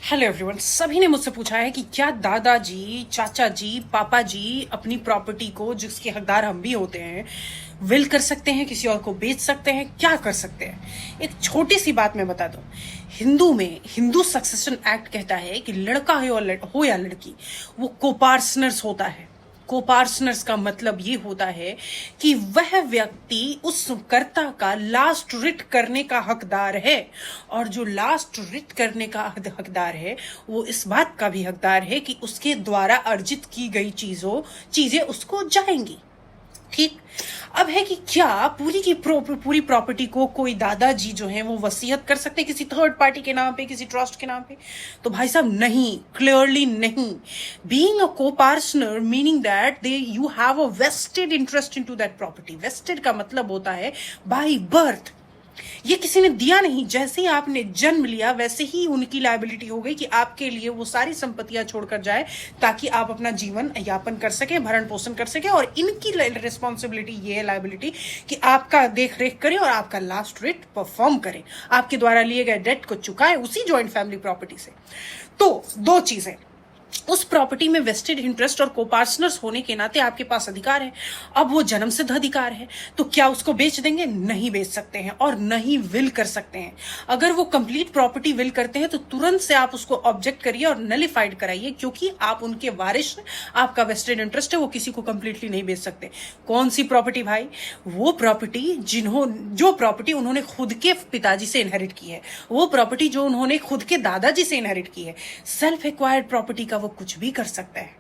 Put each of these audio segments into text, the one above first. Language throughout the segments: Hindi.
Hello everyone. सभी ने मुझसे पूछा है कि क्या दादाजी, चाचा जी, पापा जी अपनी प्रॉपर्टी को, जिसके हकदार हम भी होते हैं, विल कर सकते हैं, किसी और को बेच सकते हैं, क्या कर सकते हैं। एक छोटी सी बात मैं बता दूं, हिंदू सक्सेशन एक्ट कहता है कि लड़का हो या लड़की, वो कोपार्सनर्स होता है। कोपार्सनर्स का मतलब ये होता है कि वह व्यक्ति उस कर्ता का लास्ट रिट करने का हकदार है, और जो लास्ट रिट करने का हकदार है वो इस बात का भी हकदार है कि उसके द्वारा अर्जित की गई चीजें उसको जाएंगी। ठीक। अब है कि क्या पूरी प्रॉपर्टी को कोई दादाजी जो है वो वसीयत कर सकते हैं किसी थर्ड पार्टी के नाम पे, किसी ट्रस्ट के नाम पे? तो भाई साहब नहीं, क्लियरली नहीं। Being a copartner meaning that you have a vested interest into that property. Vested का मतलब होता है बाय बर्थ। ये किसी ने दिया नहीं, जैसे ही आपने जन्म लिया वैसे ही उनकी लायबिलिटी हो गई कि आपके लिए वो सारी संपत्तियां छोड़कर जाए ताकि आप अपना जीवन यापन कर सके, भरण पोषण कर सके। और इनकी रिस्पॉन्सिबिलिटी ये है, लायबिलिटी, कि आपका देख रेख करें और आपका लास्ट रेट परफॉर्म करें, आपके द्वारा लिए गए डेट को चुकाएं उसी ज्वाइंट फैमिली प्रॉपर्टी से। तो दो चीजें, उस प्रॉपर्टी में वेस्टेड इंटरेस्ट और कोपार्टनर्स होने के नाते आपके पास अधिकार है। अब वो जन्म सिद्ध अधिकार है, तो क्या उसको बेच देंगे? नहीं बेच सकते हैं, और नहीं विल कर सकते हैं। अगर वो कंप्लीट प्रॉपर्टी विल करते हैं तो तुरंत से आप उसको ऑब्जेक्ट करिए और नलिफाइड कराइए, क्योंकि आप उनके वारिस, आपका वेस्टेड इंटरेस्ट है, वो किसी को कंप्लीटली नहीं बेच सकते। कौन सी प्रॉपर्टी भाई? वो प्रॉपर्टी जो प्रॉपर्टी उन्होंने खुद के पिताजी से इनहेरिट की है, वो प्रॉपर्टी जो उन्होंने खुद के दादाजी से इनहेरिट की है। सेल्फ एक्वायर्ड प्रॉपर्टी का वो कुछ भी कर सकता है।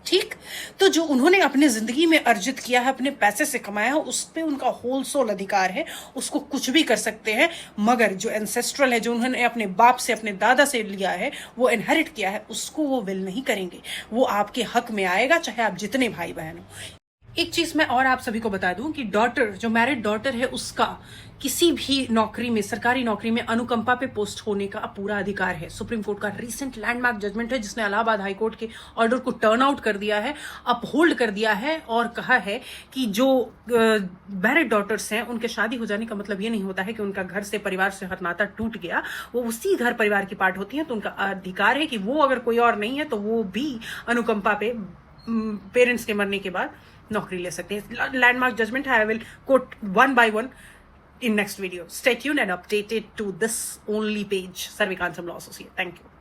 ठीक। तो जो उन्होंने अपने जिंदगी में अर्जित किया है, अपने पैसे से कमाया है, उस पे उनका होल सोल अधिकार है, उसको कुछ भी कर सकते हैं। मगर जो एंसेस्ट्रल है, जो उन्होंने अपने बाप से, अपने दादा से लिया है, वो इनहेरिट किया है, उसको वो विल नहीं करेंगे। वो आपके हक में आएगा, चाहे आप जितने भाई बहन हो। एक चीज मैं और आप सभी को बता दूं कि डॉटर, जो मैरिड डॉटर है, उसका किसी भी नौकरी में, सरकारी नौकरी में अनुकंपा पे पोस्ट होने का पूरा अधिकार है। सुप्रीम कोर्ट का रीसेंट लैंडमार्क जजमेंट है, जिसने इलाहाबाद हाई कोर्ट के ऑर्डर को टर्न आउट कर दिया है, अपहोल्ड कर दिया है, और कहा है कि जो मैरिड डॉटर्स हैं, उनके शादी हो जाने का मतलब ये नहीं होता है कि उनका घर से, परिवार से हर नाता टूट गया। वो उसी घर परिवार की पार्ट होती है, तो उनका अधिकार है कि वो अगर कोई और नहीं है तो वो भी अनुकंपा पे पेरेंट्स के मरने के बाद नौकरी ले सकते हैं। लैंडमार्क जजमेंट है, I will quote one by one in next video. Stay tuned and updated to this only page, Sarvikant Law Associate. Thank you.